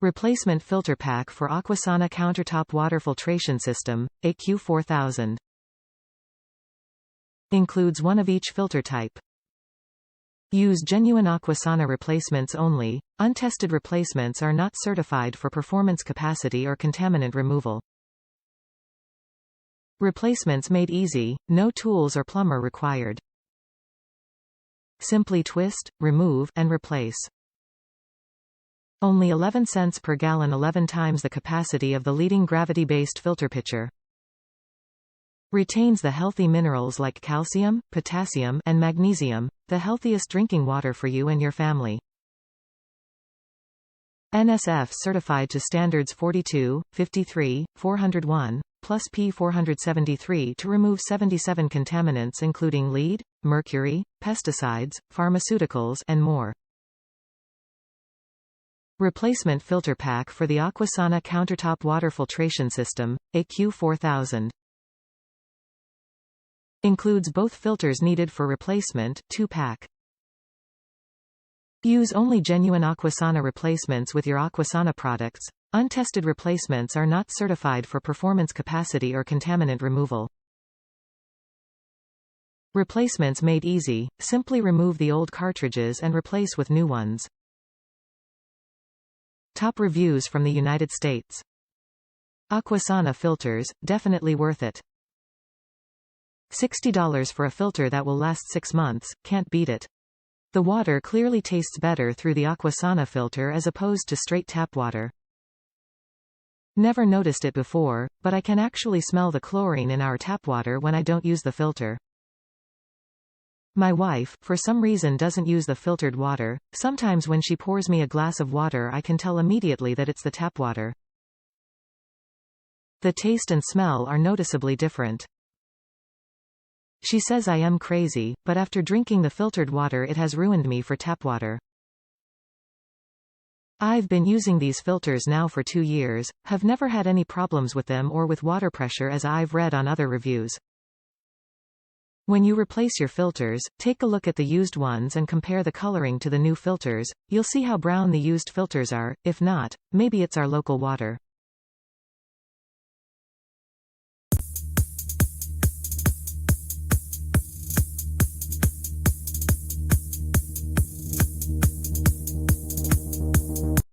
Replacement filter pack for Aquasana Countertop Water Filtration System, AQ4000. Includes one of each filter type. Use genuine Aquasana replacements only. Untested replacements are not certified for performance capacity or contaminant removal. Replacements made easy, no tools or plumber required. Simply twist, remove, and replace. Only 11 cents per gallon, 11 times the capacity of the leading gravity-based filter pitcher. Retains the healthy minerals like calcium, potassium, and magnesium, the healthiest drinking water for you and your family. NSF Certified to standards 42, 53, 401, plus P473 to remove 77 contaminants including lead, mercury, pesticides, pharmaceuticals, and more. Replacement filter pack for the Aquasana Countertop Water Filtration System, AQ4000. Includes both filters needed for replacement, 2-pack. Use only genuine Aquasana replacements with your Aquasana products. Untested replacements are not certified for performance capacity or contaminant removal. Replacements made easy, simply remove the old cartridges and replace with new ones. Top reviews from the United States. Aquasana filters, definitely worth it. $60 for a filter that will last 6 months, can't beat it. The water clearly tastes better through the Aquasana filter as opposed to straight tap water. Never noticed it before, but I can actually smell the chlorine in our tap water when I don't use the filter. My wife, for some reason, doesn't use the filtered water. Sometimes when she pours me a glass of water I can tell immediately that it's the tap water. The taste and smell are noticeably different. She says I am crazy, but after drinking the filtered water it has ruined me for tap water. I've been using these filters now for 2 years, have never had any problems with them or with water pressure as I've read on other reviews. When you replace your filters, take a look at the used ones and compare the coloring to the new filters. You'll see how brown the used filters are. If not, maybe it's our local water.